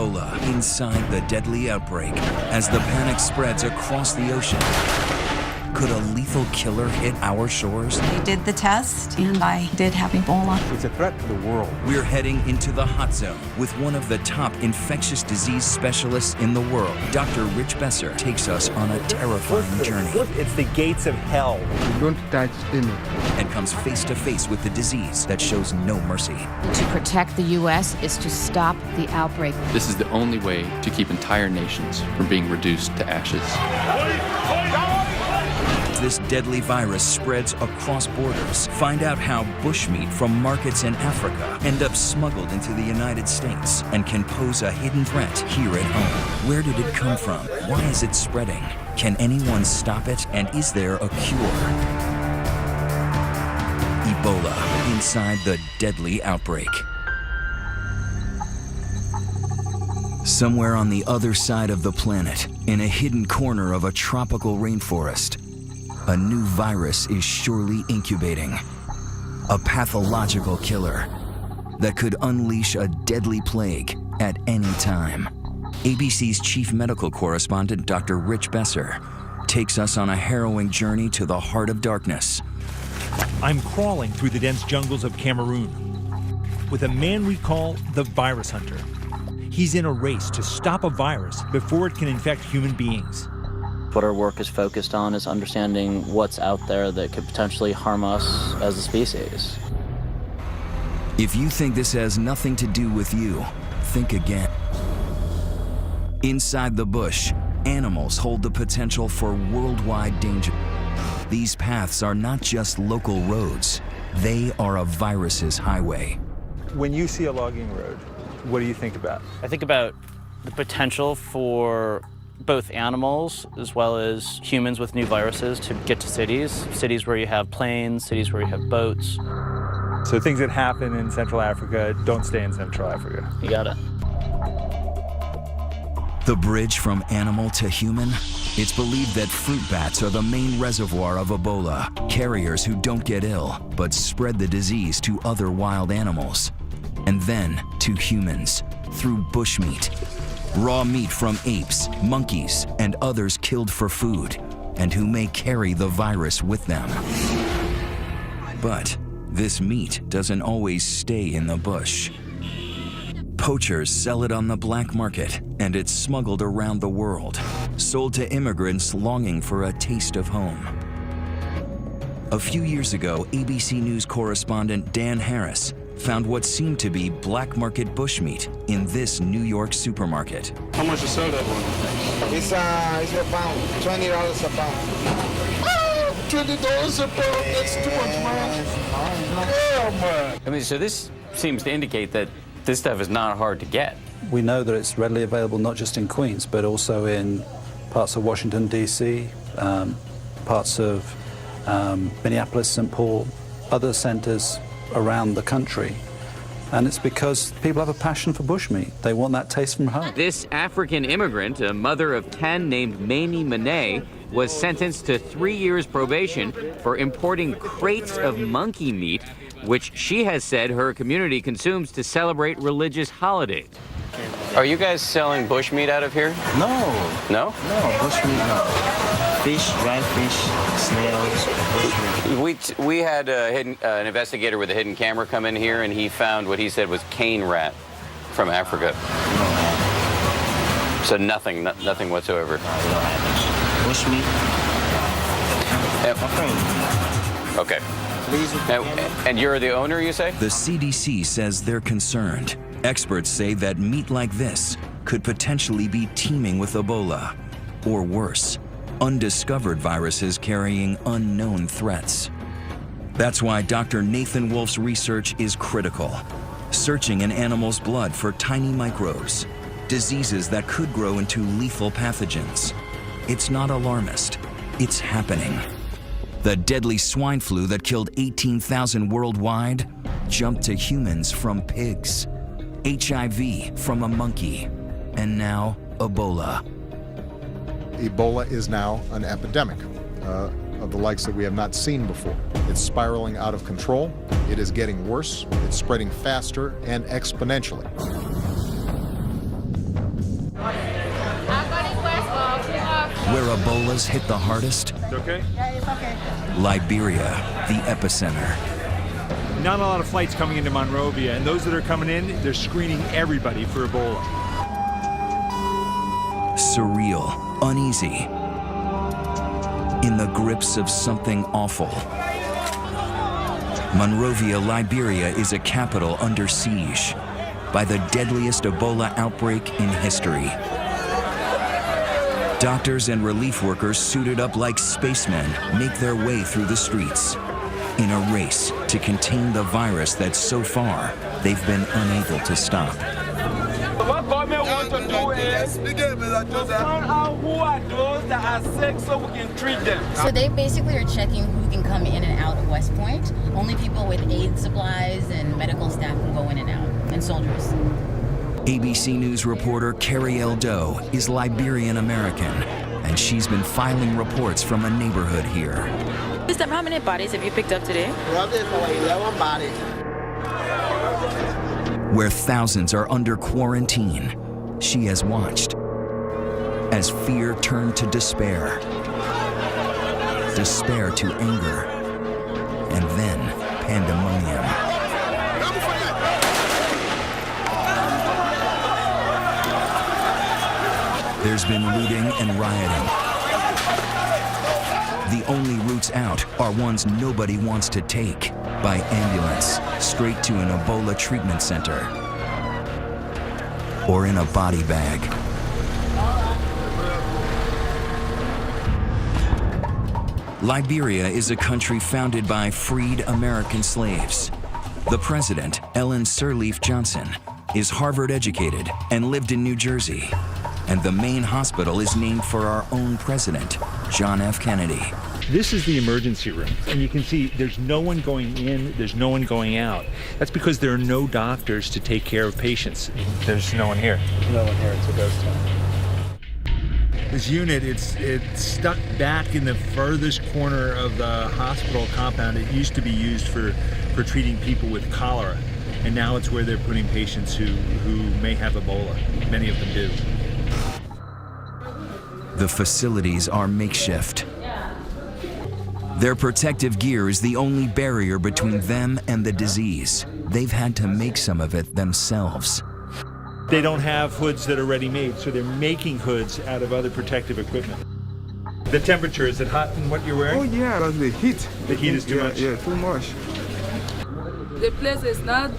Ebola inside the deadly outbreak as the panic spreads across the ocean. Could a lethal killer hit our shores? We did the test, and I did have Ebola. It's a threat to the world. We're heading into the hot zone with one of the top infectious disease specialists in the world. Dr. Rich Besser takes us on a terrifying journey. It's the gates of hell. Don't touch me. And comes face to face with the disease that shows no mercy. To protect the U.S. is to stop the outbreak. This is the only way to keep entire nations from being reduced to ashes. This deadly virus spreads across borders. Find out how bushmeat from markets in Africa end up smuggled into the United States and can pose a hidden threat here at home. Where did it come from? Why is it spreading? Can anyone stop it? And is there a cure? Ebola inside the deadly outbreak. Somewhere on the other side of the planet, in a hidden corner of a tropical rainforest, a new virus is surely incubating. A pathological killer that could unleash a deadly plague at any time. ABC's chief medical correspondent, Dr. Rich Besser, takes us on a harrowing journey to the heart of darkness. I'm crawling through the dense jungles of Cameroon with a man we call the virus hunter. He's in a race to stop a virus before it can infect human beings. What our work is focused on is understanding what's out there that could potentially harm us as a species. If you think this has nothing to do with you, think again. Inside the bush, animals hold the potential for worldwide danger. These paths are not just local roads, they are a virus's highway. When you see a logging road, what do you think about? I think about the potential for both animals as well as humans with new viruses to get to cities where you have planes, cities where you have boats. So things that happen in Central Africa don't stay in Central Africa. You got it. The bridge from animal to human? It's believed that fruit bats are the main reservoir of Ebola, carriers who don't get ill, but spread the disease to other wild animals. And then to humans, through bushmeat. Raw meat from apes, monkeys, and others killed for food, and who may carry the virus with them. But this meat doesn't always stay in the bush. Poachers sell it on the black market, and it's smuggled around the world, sold to immigrants longing for a taste of home. A few years ago, ABC News correspondent Dan Harris found what seemed to be black market bushmeat in this New York supermarket. How much you sell that one? It's a pound, $20 a pound. $20 a pound, that's too much, man. Yeah, man. I mean, so this seems to indicate that this stuff is not hard to get. We know that it's readily available not just in Queens, but also in parts of Washington, D.C., parts of Minneapolis, St. Paul, other centers around the country. And it's because people have a passion for bushmeat. They want that taste from home. This African immigrant, a mother of 10 named Mamie Monet, was sentenced to 3 years probation for importing crates of monkey meat, which she has said her community consumes to celebrate religious holidays. Are you guys selling bushmeat out of here? No. No? No, bushmeat, no. Fish, dried fish, snails, bushmeat. We had an investigator with a hidden camera come in here, and he found what he said was cane rat from Africa. No. So nothing whatsoever. No, we don't have it. Bushmeat. Yep. Okay. And you're the owner, you say? The CDC says they're concerned. Experts say that meat like this could potentially be teeming with Ebola, or worse, undiscovered viruses carrying unknown threats. That's why Dr. Nathan Wolf's research is critical, searching in animals' blood for tiny microbes, diseases that could grow into lethal pathogens. It's not alarmist, it's happening. The deadly swine flu that killed 18,000 worldwide jumped to humans from pigs, HIV from a monkey, and now Ebola. Ebola is now an epidemic of the likes that we have not seen before. It's spiraling out of control, it is getting worse, it's spreading faster and exponentially. Where Ebola's hit the hardest? Okay. Yeah, it's okay. Liberia, the epicenter. Not a lot of flights coming into Monrovia, and those that are coming in, they're screening everybody for Ebola. Surreal, uneasy, in the grips of something awful. Monrovia, Liberia is a capital under siege by the deadliest Ebola outbreak in history. Doctors and relief workers suited up like spacemen make their way through the streets in a race to contain the virus that so far they've been unable to stop. What government wants to do is to find out who are those that are sick so we can treat them. So they basically are checking who can come in and out of West Point. Only people with aid supplies and medical staff can go in and out, and soldiers. ABC News reporter Carrie Doe is Liberian American, and she's been filing reports from a neighborhood here. How many bodies have you picked up today? Roughly for 11 bodies. Where thousands are under quarantine, she has watched as fear turned to despair, despair to anger, and then pandemonium. There's been looting and rioting. The only routes out are ones nobody wants to take, by ambulance, straight to an Ebola treatment center, or in a body bag. Liberia is a country founded by freed American slaves. The president, Ellen Sirleaf Johnson, is Harvard educated and lived in New Jersey. And the main hospital is named for our own president, John F. Kennedy. This is the emergency room, and you can see there's no one going in, there's no one going out. That's because there are no doctors to take care of patients. There's no one here. No one here, it's a ghost town. This unit, it's stuck back in the furthest corner of the hospital compound. It used to be used for treating people with cholera, and now it's where they're putting patients who may have Ebola. Many of them do. The facilities are makeshift. Their protective gear is the only barrier between them and the disease. They've had to make some of it themselves. They don't have hoods that are ready-made, so they're making hoods out of other protective equipment. The temperature, is it hot in what you're wearing? Oh yeah, that's the heat. The heat is too much? Yeah, too much. The place is not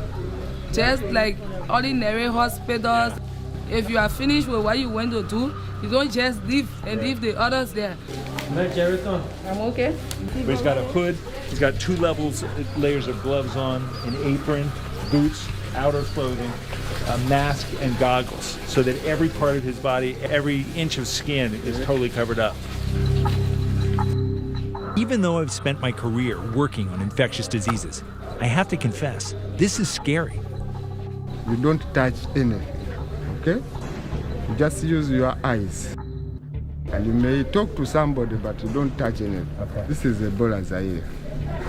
just like ordinary hospitals. If you are finished with what you want to do, you don't just leave and leave the others there. I'm okay. But he's got a hood, he's got 2 layers of gloves on, an apron, boots, outer clothing, a mask, and goggles, so that every part of his body, every inch of skin is totally covered up. Even though I've spent my career working on infectious diseases, I have to confess, this is scary. You don't touch anything, okay? You just use your eyes. And you may talk to somebody, but you don't touch anything. Okay. This is Ebola Zaire.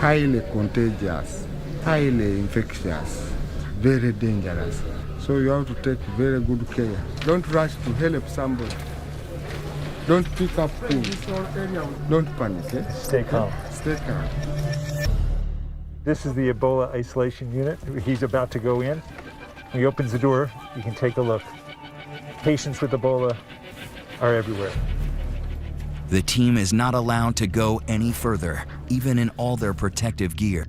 Highly contagious, highly infectious, very dangerous. So you have to take very good care. Don't rush to help somebody. Don't pick up things. Don't panic, eh? Stay calm. Stay calm. This is the Ebola isolation unit. He's about to go in. When he opens the door, you can take a look. Patients with Ebola are everywhere. The team is not allowed to go any further, even in all their protective gear.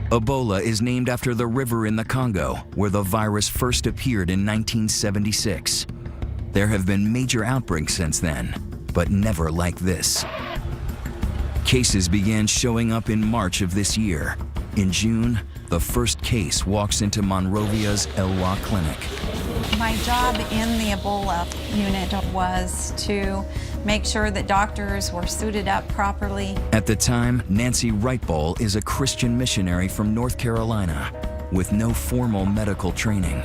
Ebola is named after the river in the Congo, where the virus first appeared in 1976. There have been major outbreaks since then, but never like this. Cases began showing up in March of this year. In June, the first case walks into Monrovia's Elwa clinic. My job in the Ebola unit was to make sure that doctors were suited up properly. At the time, Nancy Wrightbowl is a Christian missionary from North Carolina with no formal medical training.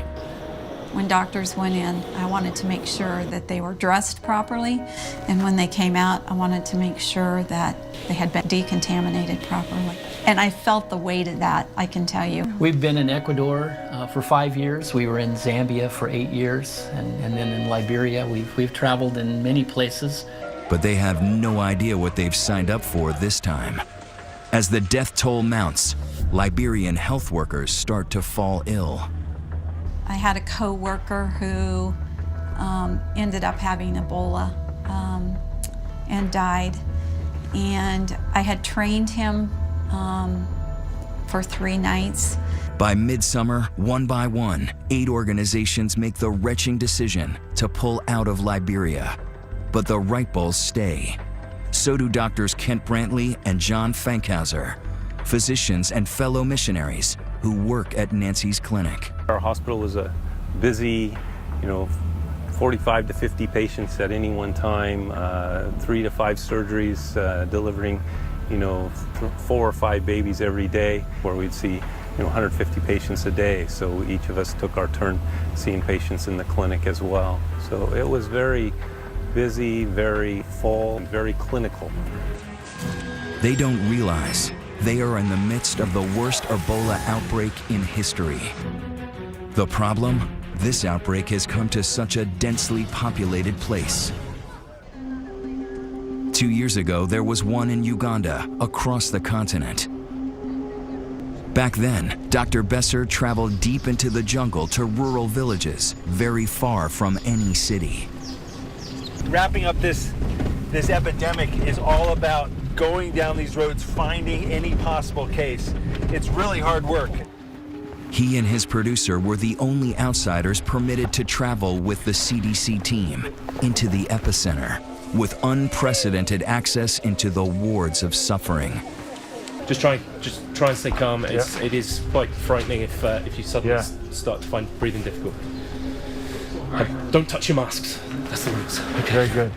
When doctors went in, I wanted to make sure that they were dressed properly, and when they came out, I wanted to make sure that they had been decontaminated properly. And I felt the weight of that, I can tell you. We've been in Ecuador for 5 years. We were in Zambia for 8 years, and then in Liberia. We've traveled in many places. But they have no idea what they've signed up for this time. As the death toll mounts, Liberian health workers start to fall ill. I had a co-worker who ended up having Ebola and died. And I had trained him for 3 nights. By midsummer, one by one, 8 organizations make the wrenching decision to pull out of Liberia. But the Wright Bulls stay. So do doctors Kent Brantley and John Fankhauser, physicians and fellow missionaries who work at Nancy's clinic. Our hospital is a busy, 45 to 50 patients at any one time, 3 to 5 surgeries, delivering, 4 or 5 babies every day, where we'd see 150 patients a day. So each of us took our turn seeing patients in the clinic as well. So it was very busy, very full, and very clinical. They don't realize they are in the midst of the worst Ebola outbreak in history. The problem? This outbreak has come to such a densely populated place. 2 years ago, there was one in Uganda, across the continent. Back then, Dr. Besser traveled deep into the jungle to rural villages, very far from any city. Wrapping up this epidemic is all about going down these roads, finding any possible case. It's really hard work. He and his producer were the only outsiders permitted to travel with the CDC team into the epicenter, with unprecedented access into the wards of suffering. Just try and stay calm. It is quite frightening if you suddenly start to find breathing difficult. Don't touch your masks. That's the rules. Okay. Very good.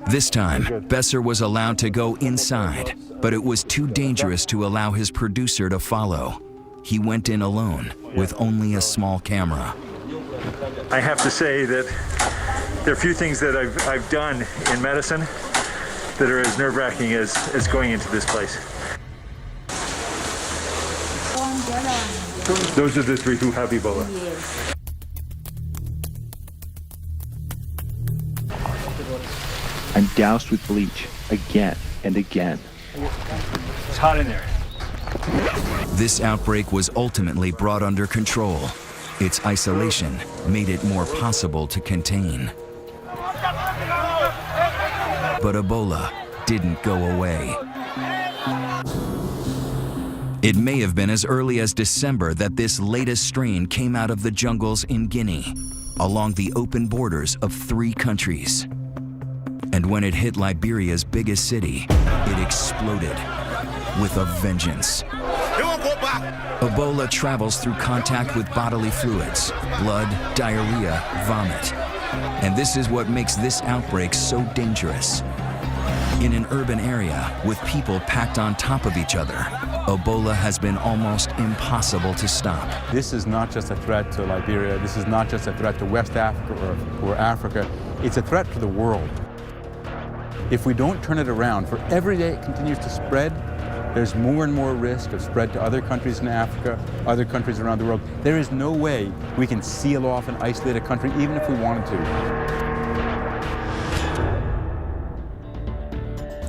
This time, Besser was allowed to go inside, but it was too dangerous to allow his producer to follow. He went in alone, with only a small camera. I have to say that there are few things that I've done in medicine that are as nerve-wracking as going into this place. Those are the 3 who have Ebola. Yes. I'm doused with bleach again and again. It's hot in there. This outbreak was ultimately brought under control. Its isolation made it more possible to contain. But Ebola didn't go away. It may have been as early as December that this latest strain came out of the jungles in Guinea, along the open borders of 3 countries. And when it hit Liberia's biggest city, it exploded with a vengeance. Ebola travels through contact with bodily fluids, blood, diarrhea, vomit. And this is what makes this outbreak so dangerous. In an urban area with people packed on top of each other, Ebola has been almost impossible to stop. This is not just a threat to Liberia. This is not just a threat to West Africa or Africa. It's a threat to the world. If we don't turn it around, for every day it continues to spread, there's more and more risk of spread to other countries in Africa, other countries around the world. There is no way we can seal off and isolate a country, even if we wanted to.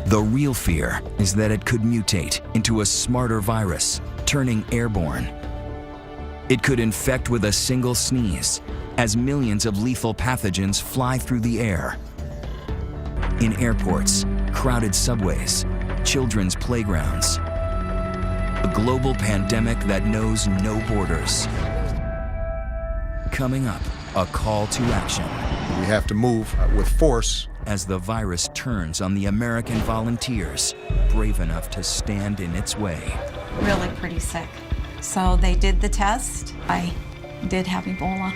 The real fear is that it could mutate into a smarter virus, turning airborne. It could infect with a single sneeze, as millions of lethal pathogens fly through the air. In airports, crowded subways, children's playgrounds. A global pandemic that knows no borders. Coming up, a call to action. We have to move with force. As the virus turns on the American volunteers, brave enough to stand in its way. Really pretty sick. So they did the test. I did have Ebola.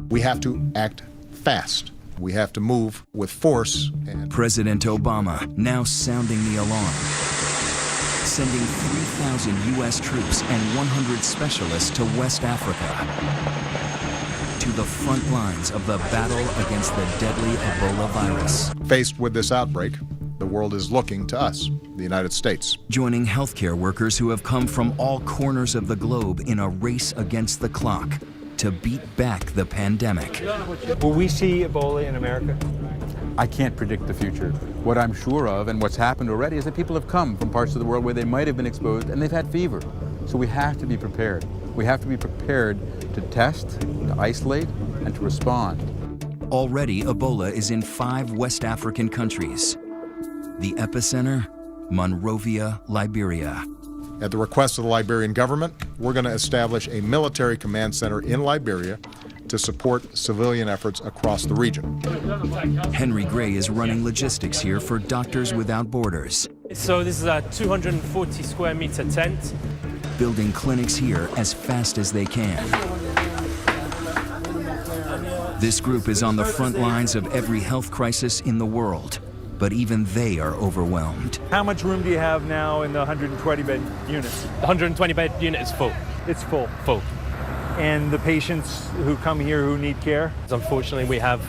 We have to act fast. We have to move with force. President Obama now sounding the alarm. sending 3,000 U.S. troops and 100 specialists to West Africa, to the front lines of the battle against the deadly Ebola virus. Faced with this outbreak, the world is looking to us, the United States. Joining healthcare workers who have come from all corners of the globe in a race against the clock to beat back the pandemic. Will we see Ebola in America? I can't predict the future. What I'm sure of, and what's happened already, is that people have come from parts of the world where they might have been exposed and they've had fever. So we have to be prepared. We have to be prepared to test, to isolate, and to respond. Already, Ebola is in 5 West African countries. The epicenter, Monrovia, Liberia. At the request of the Liberian government, we're going to establish a military command center in Liberia to support civilian efforts across the region. Henry Gray is running logistics here for Doctors Without Borders. So this is a 240 square meter tent. Building clinics here as fast as they can. This group is on the front lines of every health crisis in the world, but even they are overwhelmed. How much room do you have now in the 120-bed units? The 120-bed unit is full. It's full. Full. And the patients who come here who need care? Unfortunately, we have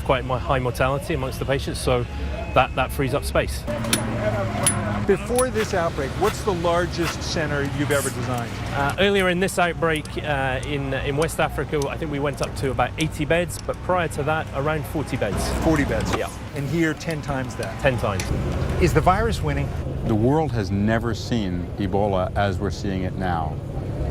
quite high mortality amongst the patients, so that frees up space. Before this outbreak, what's the largest center you've ever designed? Earlier in this outbreak in West Africa, I think we went up to about 80 beds, but prior to that, around 40 beds. 40 beds? Yeah. And here, 10 times that? 10 times. Is the virus winning? The world has never seen Ebola as we're seeing it now,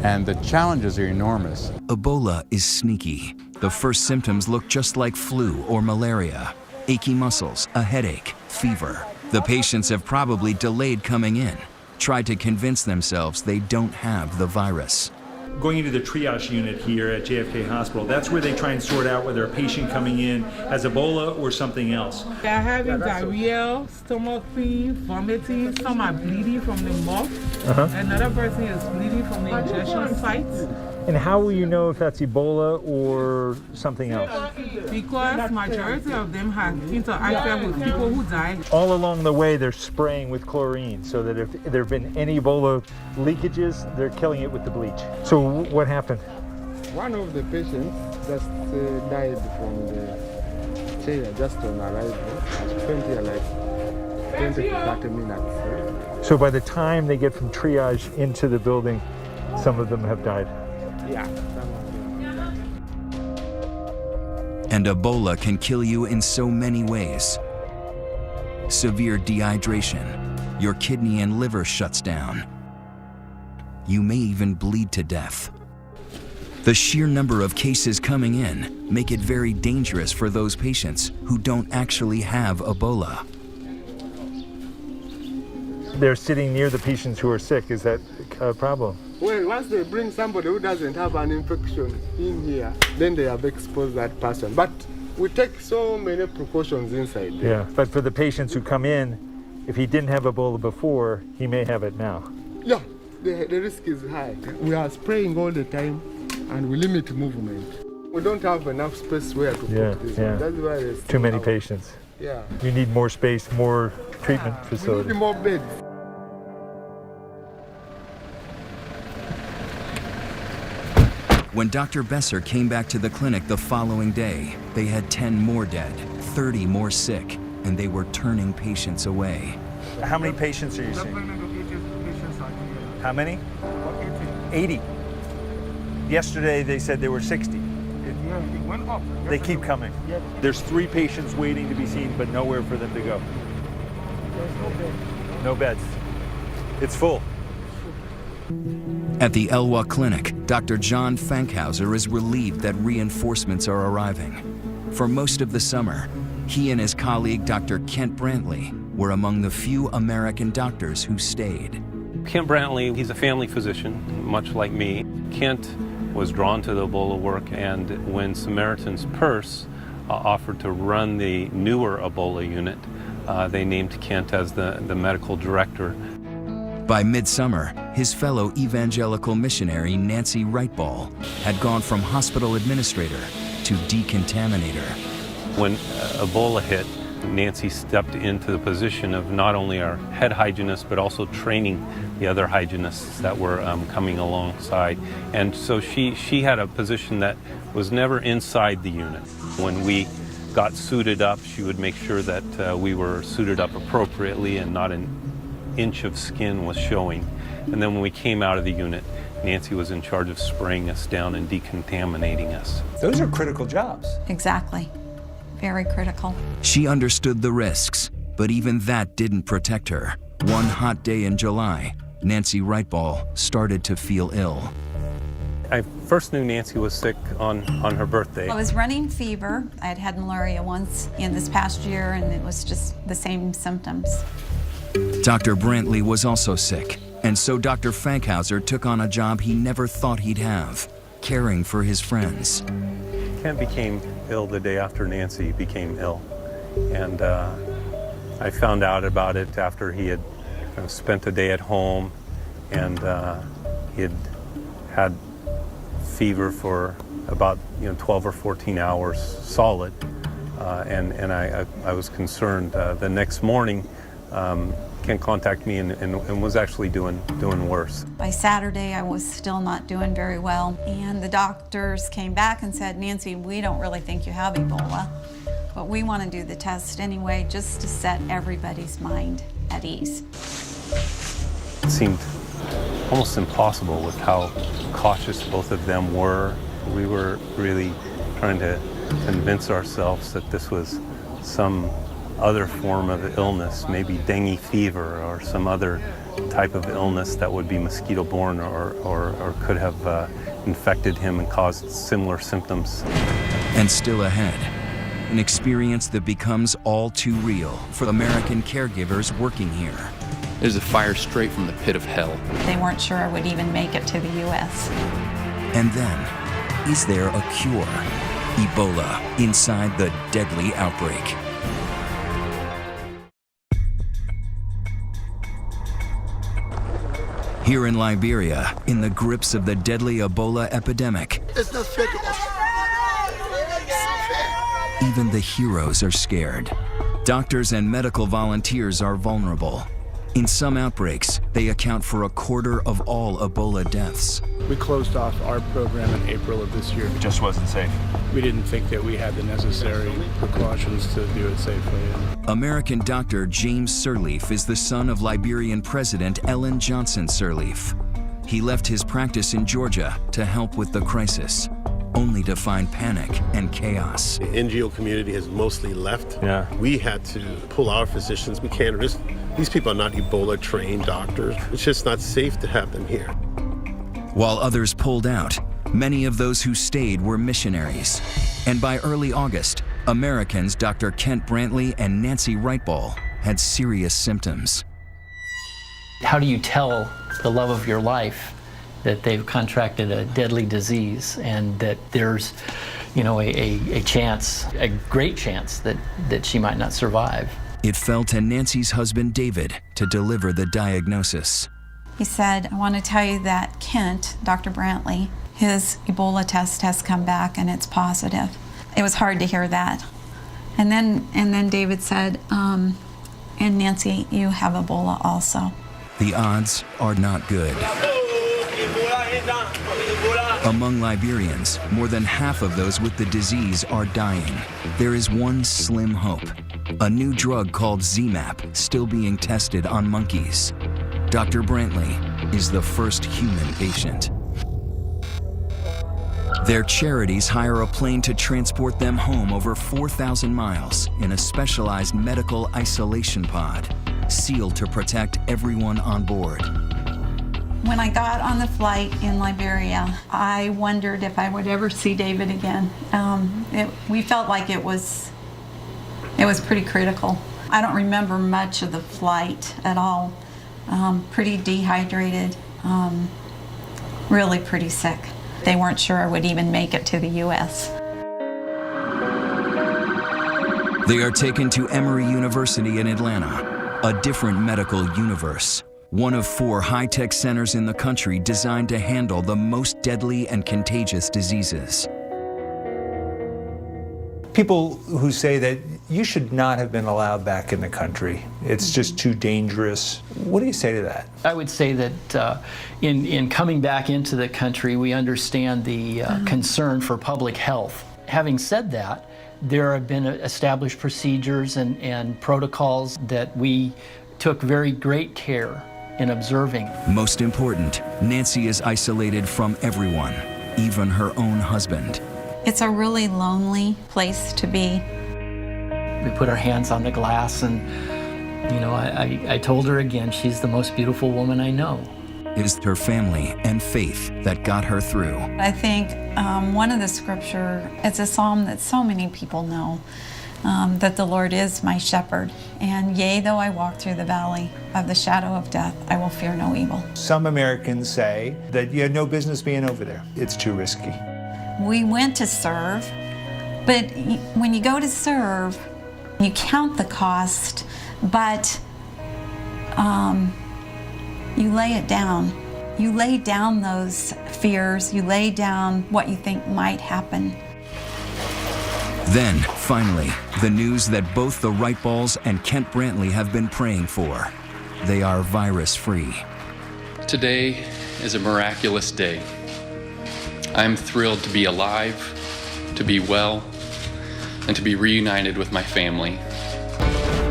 and the challenges are enormous. Ebola is sneaky. The first symptoms look just like flu or malaria. Achy muscles, a headache, fever. The patients have probably delayed coming in, tried to convince themselves they don't have the virus. Going into the triage unit here at JFK Hospital, that's where they try and sort out whether a patient coming in has Ebola or something else. They're having diarrhea, stomach pain, vomiting, some are bleeding from the mouth. Another person is bleeding from the injection sites. And how will you know if that's Ebola or something else? Because majority of them have interacted with people who died. All along the way, they're spraying with chlorine so that if there have been any Ebola leakages, they're killing it with the bleach. So what happened? One of the patients just died from the chair just on arrival. 20 to 30 minutes. So by the time they get from triage into the building, some of them have died. Yeah. And Ebola can kill you in so many ways. Severe dehydration, your kidney and liver shuts down. You may even bleed to death. The sheer number of cases coming in make it very dangerous for those patients who don't actually have Ebola. They're sitting near the patients who are sick. Is that a problem? Well, once they bring somebody who doesn't have an infection in here, then they have exposed that person. But we take so many precautions inside there. Yeah, but for the patients who come in, if he didn't have Ebola before, he may have it now. Yeah, the risk is high. We are spraying all the time and we limit movement. We don't have enough space where to put this. Yeah. That's why there's too many patients. Yeah. You need more space, more treatment facilities. We need more beds. When Dr. Besser came back to the clinic the following day, they had 10 more dead, 30 more sick, and they were turning patients away. How many patients are you seeing? How many? 80. Yesterday they said there were 60. Yeah, it went up. They keep coming. Yes. There's 3 patients waiting to be seen, but nowhere for them to go. There's no bed. No beds. It's full. At the Elwha Clinic, Dr. John Fankhauser is relieved that reinforcements are arriving. For most of the summer, he and his colleague, Dr. Kent Brantley, were among the few American doctors who stayed. Kent Brantley, he's a family physician, much like me. Kent was drawn to the Ebola work, and when Samaritan's Purse offered to run the newer Ebola unit, they named Kent as the medical director. By midsummer, his fellow evangelical missionary Nancy Wrightball had gone from hospital administrator to decontaminator. When Ebola hit, Nancy stepped into the position of not only our head hygienist, but also training the other hygienists that were coming alongside. And so she had a position that was never inside the unit. When we got suited up, she would make sure that we were suited up appropriately and not an inch of skin was showing. And then when we came out of the unit, Nancy was in charge of spraying us down and decontaminating us. Those are critical jobs. Exactly. Very critical. She understood the risks, but even that didn't protect her. One hot day in July, Nancy Wrightball started to feel ill. I first knew Nancy was sick on her birthday. I was running fever. I had had malaria once in this past year, and it was just the same symptoms. Dr. Brantley was also sick, and so Dr. Fankhauser took on a job he never thought he'd have, caring for his friends. Kent became ill the day after Nancy became ill, and I found out about it after he had spent a day at home, and he had had fever for about 12 or 14 hours solid, and I was concerned. The next morning, Kent contacted me and was actually doing worse. By Saturday, I was still not doing very well, and the doctors came back and said, Nancy, we don't really think you have Ebola, but we want to do the test anyway just to set everybody's mind at ease. It seemed almost impossible with how cautious both of them were. We were really trying to convince ourselves that this was some other form of illness, maybe dengue fever or some other type of illness that would be mosquito-borne or could have infected him and caused similar symptoms. And still ahead, an experience that becomes all too real for American caregivers working here. There's a fire straight from the pit of hell. They weren't sure I would even make it to the U.S. And then, is there a cure? Ebola inside the deadly outbreak. Here in Liberia, in the grips of the deadly Ebola epidemic, It's not fair to us. even the heroes are scared. Doctors and medical volunteers are vulnerable. In some outbreaks, they account for a quarter of all Ebola deaths. We closed off our program in April of this year. It just wasn't safe. We didn't think that we had the necessary precautions to do it safely. American doctor James Sirleaf is the son of Liberian President Ellen Johnson Sirleaf. He left his practice in Georgia to help with the crisis, only to find panic and chaos. The NGO community has mostly left. Yeah. We had to pull our physicians. We can't risk. These people are not Ebola trained doctors. It's just not safe to have them here. While others pulled out, many of those who stayed were missionaries. And by early August, Americans Dr. Kent Brantley and Nancy Wrightball had serious symptoms. How do you tell the love of your life that they've contracted a deadly disease and that there's, a chance, a great chance that she might not survive? It fell to Nancy's husband David to deliver the diagnosis. He said, I want to tell you that Kent, Dr. Brantley, his Ebola test has come back and it's positive. It was hard to hear that. And then David said, and Nancy, you have Ebola also. The odds are not good. Among Liberians, more than half of those with the disease are dying. There is one slim hope. A new drug called ZMapp still being tested on monkeys. Dr. Brantley is the first human patient. Their charities hire a plane to transport them home over 4,000 miles in a specialized medical isolation pod, sealed to protect everyone on board. When I got on the flight in Liberia, I wondered if I would ever see David again. We felt like it was pretty critical. I don't remember much of the flight at all. Pretty dehydrated, really pretty sick. They weren't sure I would even make it to the U.S. They are taken to Emory University in Atlanta, a different medical universe. One of 4 high-tech centers in the country designed to handle the most deadly and contagious diseases. people who say that you should not have been allowed back in the country. It's just too dangerous. What do you say to that? I would say that in coming back into the country, we understand the concern for public health. Having said that, there have been established procedures and protocols that we took very great care in observing. Most important, Nancy is isolated from everyone, even her own husband. It's a really lonely place to be. We put our hands on the glass and, you know, I told her again, she's the most beautiful woman I know. It is her family and faith that got her through. I think one of the scripture, it's a psalm that so many people know, that the Lord is my shepherd. And yea, though I walk through the valley of the shadow of death, I will fear no evil. Some Americans say that you had no business being over there. It's too risky. We went to serve, but when you go to serve, you count the cost, but you lay it down. You lay down those fears, you lay down what you think might happen. Then, finally, the news that both the Wright-Balls and Kent Brantley have been praying for. They are virus-free. Today is a miraculous day. I'm thrilled to be alive, to be well, and to be reunited with my family.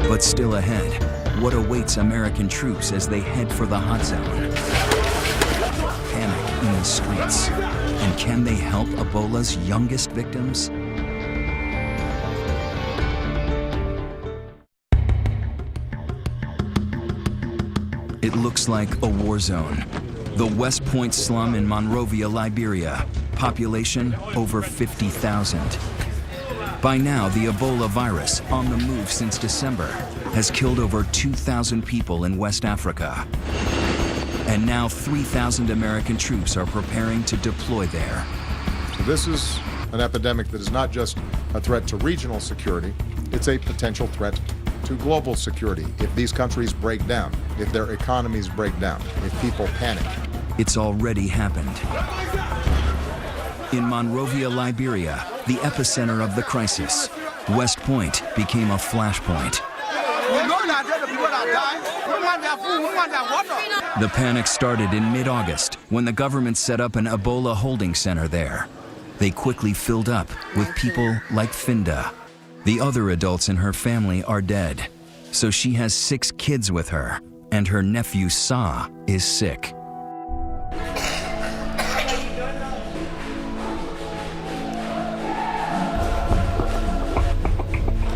But still ahead, what awaits American troops as they head for the hot zone? Panic in the streets. And can they help Ebola's youngest victims? It looks like a war zone. The West Point slum in Monrovia, Liberia. Population over 50,000. By now, the Ebola virus, on the move since December, has killed over 2,000 people in West Africa. And now 3,000 American troops are preparing to deploy there. So this is an epidemic that is not just a threat to regional security, it's a potential threat to global security if these countries break down, if their economies break down, if people panic. It's already happened. In Monrovia, Liberia, the epicenter of the crisis, West Point became a flashpoint. The panic started in mid-August when the government set up an Ebola holding center there. They quickly filled up with people like Finda. The other adults in her family are dead, so she has 6 kids with her, and her nephew Sa is sick.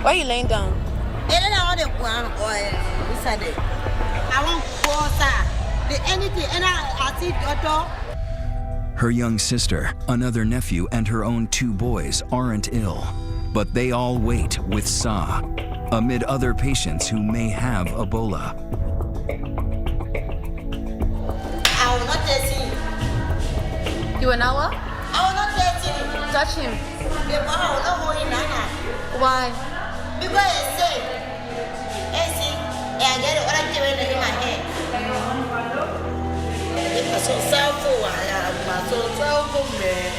Why are you laying down? Her young sister, another nephew, and her own 2 boys aren't ill, but they all wait with Sa, amid other patients who may have Ebola. I will not touch him. You an hour? I will not touch him. Why? Because it's safe. I get it what I'm doing in my head. It's so self-full. I'm so self-full, man.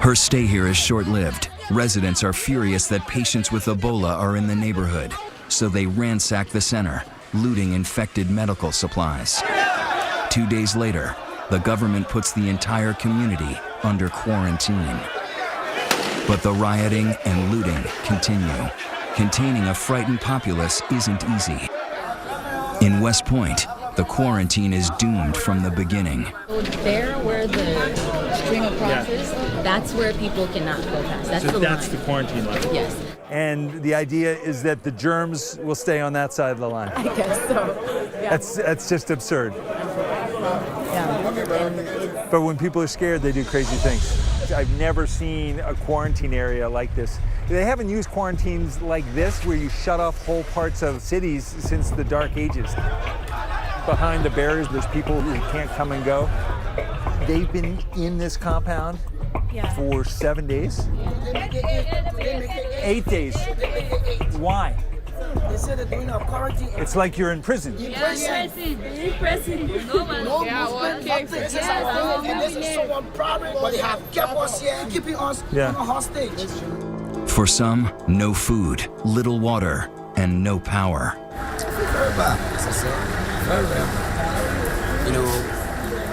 Her stay here is short-lived. Residents are furious that patients with Ebola are in the neighborhood, so they ransack the center, looting infected medical supplies. 2 days later, the government puts the entire community under quarantine. But the rioting and looting continue. Containing a frightened populace isn't easy. In West Point, the quarantine is doomed from the beginning. So there where the string across is, that's where people cannot go past. That's the line. the quarantine line. Yes. And the idea is that the germs will stay on that side of the line. I guess so. Yeah. That's just absurd. Yeah. But when people are scared, they do crazy things. I've never seen a quarantine area like this. They haven't used quarantines like this, where you shut off whole parts of cities, since the Dark Ages. Behind the barriers, there's people who can't come and go. They've been in this compound for 7 days? 8 days. Why? They say they're doing a quarantine. It's like you're in prison. In prison. No movement, nothing. This is our home, and this is someone private, but they have kept us here, keeping us on a hostage. For some, no food, little water, and no power. Very bad. Very bad. You know,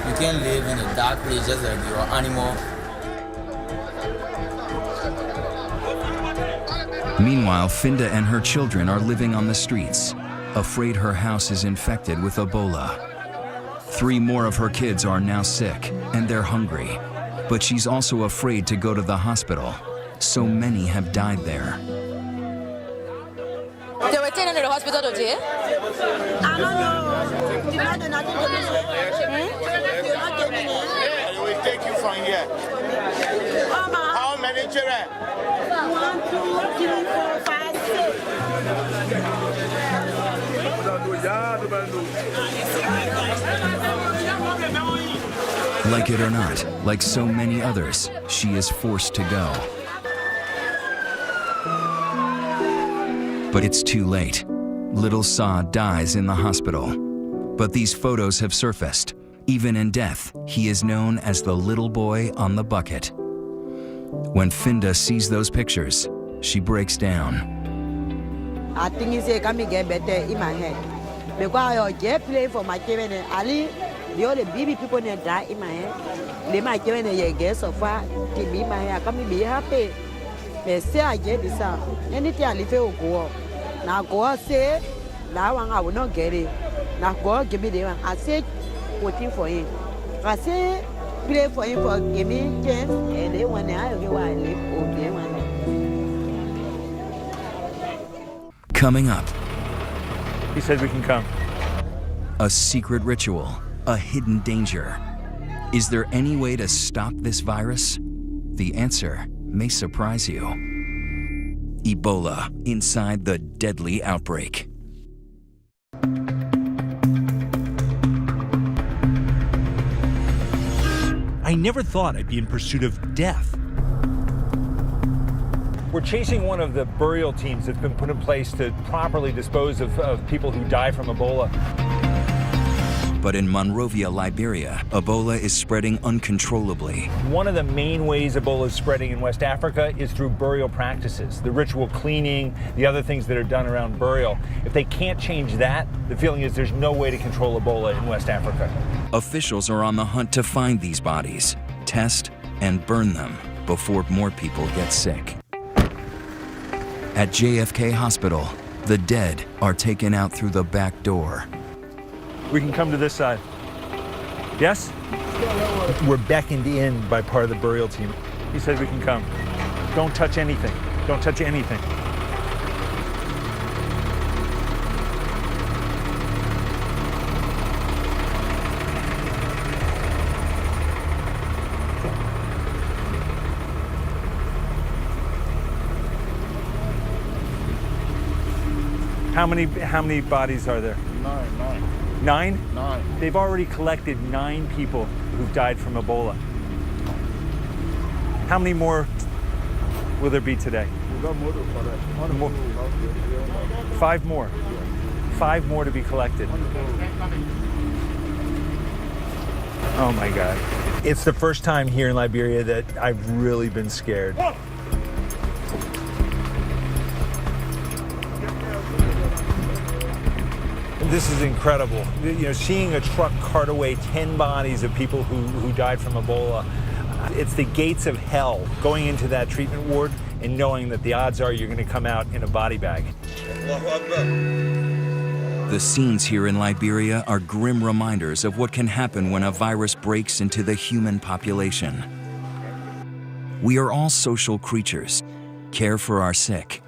you can't live in a dark place just like you're an animal. Meanwhile, Finda and her children are living on the streets, afraid her house is infected with Ebola. 3 more of her kids are now sick, and they're hungry. But she's also afraid to go to the hospital. So many have died there. They were taken to the hospital today? I don't know. Did not do nothing to me. They're not taking it. They will take you from here. How many children? 1, 2, 3, 4, 5, 6. Like it or not, like so many others, she is forced to go. But it's too late. Little Sa dies in the hospital. But these photos have surfaced. Even in death, he is known as the little boy on the bucket. When Finda sees those pictures, she breaks down. I think it's going get better in my head. Because I get play for my children, Ali, the only baby people that die in my head. They my children get so far to be my hair. Come be happy. They say I get this out. Anything I live will go. Now go say, that one I will not get it. Now go give me the one. I said, waiting for him. I say, play for him for give me chance, and they want I live all day one. Coming up. He said we can come. A secret ritual, a hidden danger. Is there any way to stop this virus? The answer may surprise you. Ebola inside the deadly outbreak. I never thought I'd be in pursuit of death. We're chasing one of the burial teams that's been put in place to properly dispose of people who die from Ebola. But in Monrovia, Liberia, Ebola is spreading uncontrollably. One of the main ways Ebola is spreading in West Africa is through burial practices, the ritual cleaning, the other things that are done around burial. If they can't change that, the feeling is there's no way to control Ebola in West Africa. Officials are on the hunt to find these bodies, test, and burn them before more people get sick. At JFK Hospital, the dead are taken out through the back door. We can come to this side. Yes? We're beckoned in by part of the burial team. He said we can come. Don't touch anything. Don't touch anything. How many bodies are there? 9? 9? They've already collected 9 people who've died from Ebola. How many more will there be today? 5 more. 5 more to be collected. Oh my God. It's the first time here in Liberia that I've really been scared. This is incredible. You know, seeing a truck cart away 10 bodies of people who died from Ebola. It's the gates of hell, going into that treatment ward and knowing that the odds are you're going to come out in a body bag. The scenes here in Liberia are grim reminders of what can happen when a virus breaks into the human population. We are all social creatures, care for our sick,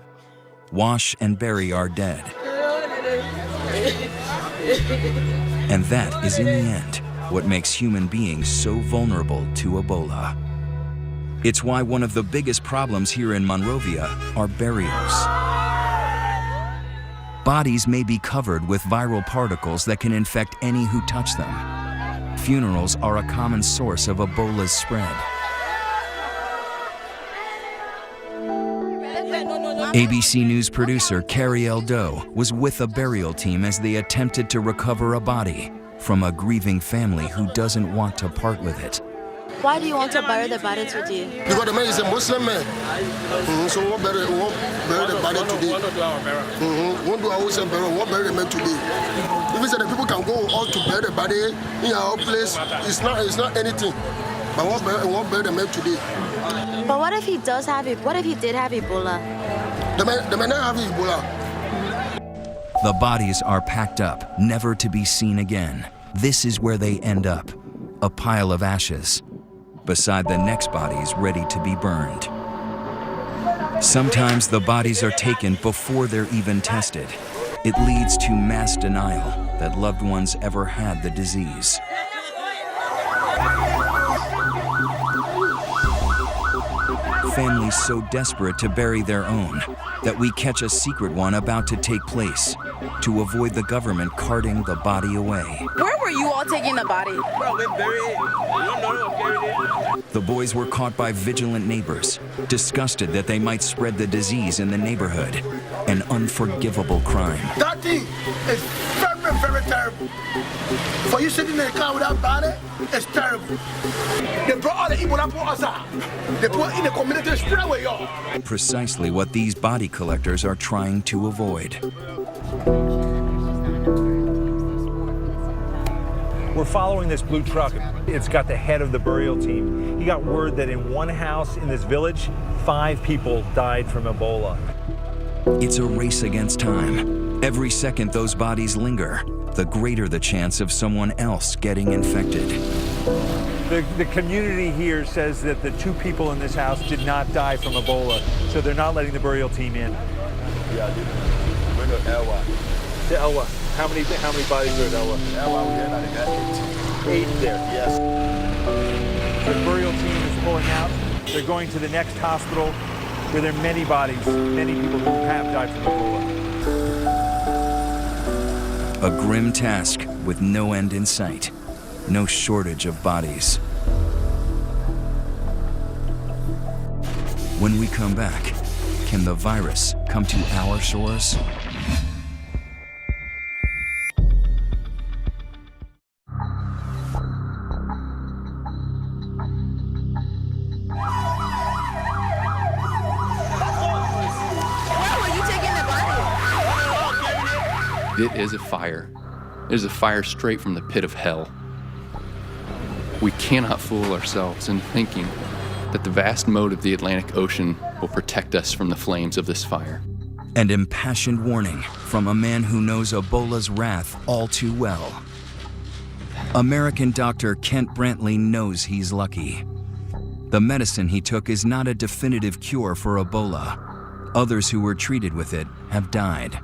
wash and bury our dead. And that is, in the end, what makes human beings so vulnerable to Ebola. It's why one of the biggest problems here in Monrovia are burials. Bodies may be covered with viral particles that can infect any who touch them. Funerals are a common source of Ebola's spread. ABC News producer Carrie L. Doe was with a burial team as they attempted to recover a body from a grieving family who doesn't want to part with it. Why do you want to bury the body today? Because the man is a Muslim man. So we won't bury the body today. We won't do our own burial, we won't bury the man today. Even so the people can go out to bury the body in our place, it's not anything. But we won't bury the man today. But what if he does have it? What if he did have Ebola? The man not have Ebola. The bodies are packed up, never to be seen again. This is where they end up, a pile of ashes, beside the next bodies ready to be burned. Sometimes the bodies are taken before they're even tested. It leads to mass denial that loved ones ever had the disease. Families so desperate to bury their own that we catch a secret one about to take place to avoid the government carting the body away. Where were you all taking the body? The boys were caught by vigilant neighbors, disgusted that they might spread the disease in the neighborhood, an unforgivable crime. That thing is very, very terrible. For you sitting in a car without body, it's terrible. They brought all the Ebola for us out. They put in the community spread with y'all. Precisely what these body collectors are trying to avoid. We're following this blue truck. It's got the head of the burial team. He got word that in one house in this village, 5 people died from Ebola. It's a race against time. Every second those bodies linger, the greater the chance of someone else getting infected. The community here says that the 2 people in this house did not die from Ebola, so they're not letting the burial team in. We're to Elwa. To Elwa. How many bodies are at Elwa? Elwa, we got 8 there. Yes. The burial team is pulling out. They're going to the next hospital where there are many bodies, many people who have died from Ebola. A grim task with no end in sight, no shortage of bodies. When we come back, can the virus come to our shores? It is a fire. It is a fire straight from the pit of hell. We cannot fool ourselves in thinking that the vast moat of the Atlantic Ocean will protect us from the flames of this fire. An impassioned warning from a man who knows Ebola's wrath all too well. American doctor Kent Brantley knows he's lucky. The medicine he took is not a definitive cure for Ebola. Others who were treated with it have died.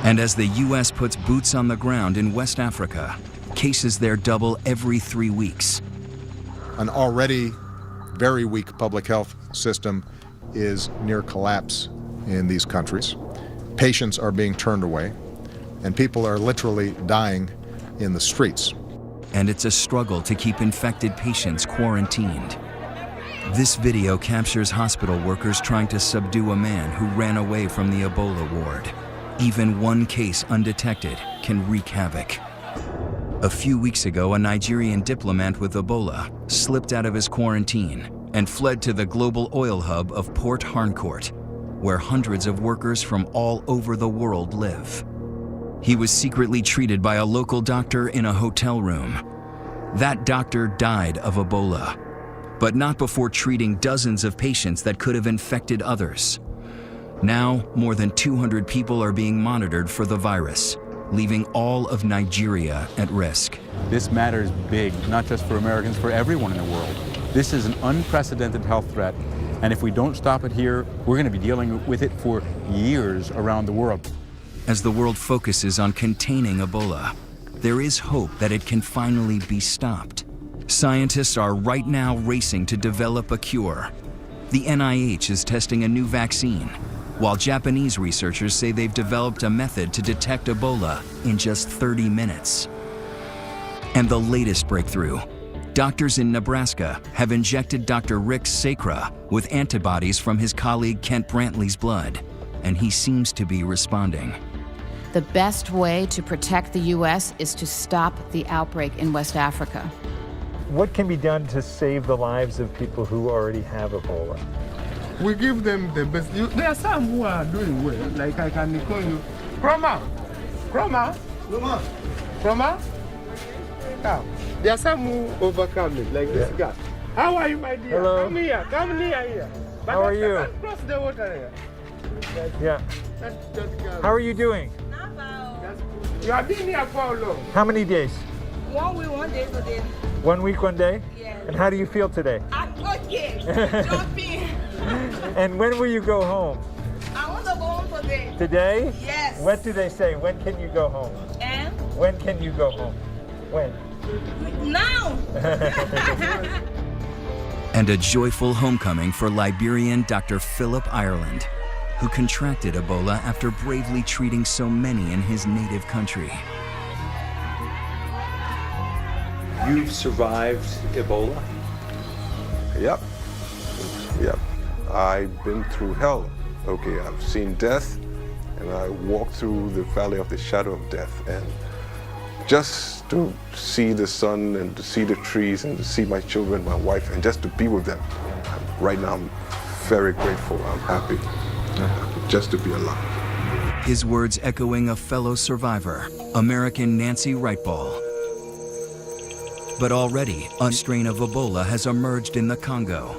And as the U.S. puts boots on the ground in West Africa, cases there double every 3 weeks. An already very weak public health system is near collapse in these countries. Patients are being turned away, and people are literally dying in the streets. And it's a struggle to keep infected patients quarantined. This video captures hospital workers trying to subdue a man who ran away from the Ebola ward. Even one case undetected can wreak havoc. A few weeks ago, a Nigerian diplomat with Ebola slipped out of his quarantine and fled to the global oil hub of Port Harcourt, where hundreds of workers from all over the world live. He was secretly treated by a local doctor in a hotel room. That doctor died of Ebola, but not before treating dozens of patients that could have infected others. Now, more than 200 people are being monitored for the virus, leaving all of Nigeria at risk. This matters big, not just for Americans, for everyone in the world. This is an unprecedented health threat, and if we don't stop it here, we're going to be dealing with it for years around the world. As the world focuses on containing Ebola, there is hope that it can finally be stopped. Scientists are right now racing to develop a cure. The NIH is testing a new vaccine, while Japanese researchers say they've developed a method to detect Ebola in just 30 minutes. And the latest breakthrough, Doctors in Nebraska have injected Dr. Rick Sacra with antibodies from his colleague Kent Brantley's blood, and he seems to be responding. The best way to protect the U.S. is to stop the outbreak in West Africa. What can be done to save the lives of people who already have Ebola? We give them the best. There are some who are doing well, like I can call you. Chroma. Now, there are some who overcome it, like this guy. How are you, my dear? Hello. Come near here. But How are you? Don't cross the water here. Yeah. How are you doing? You have been here for how long? How many days? 1 week, 1 day today. 1 week, 1 day? Yeah. And how do you feel today? I'm okay. Jumping. And when will you go home? I want to go home today. Today? Yes. What do they say? When can you go home? And? When can you go home? When? Now. And a joyful homecoming for Liberian Dr. Philip Ireland, who contracted Ebola after bravely treating so many in his native country. You've survived Ebola? Yep. I've been through hell. Okay, I've seen death, and I walked through the valley of the shadow of death. And just to see the sun and to see the trees and to see my children, my wife, and just to be with them. Right now, I'm very grateful. I'm happy just to be alive. His words echoing a fellow survivor, American Nancy Wrightball. But already, a strain of Ebola has emerged in the Congo.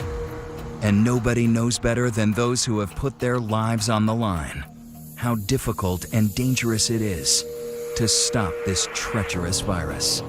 And nobody knows better than those who have put their lives on the line how difficult and dangerous it is to stop this treacherous virus.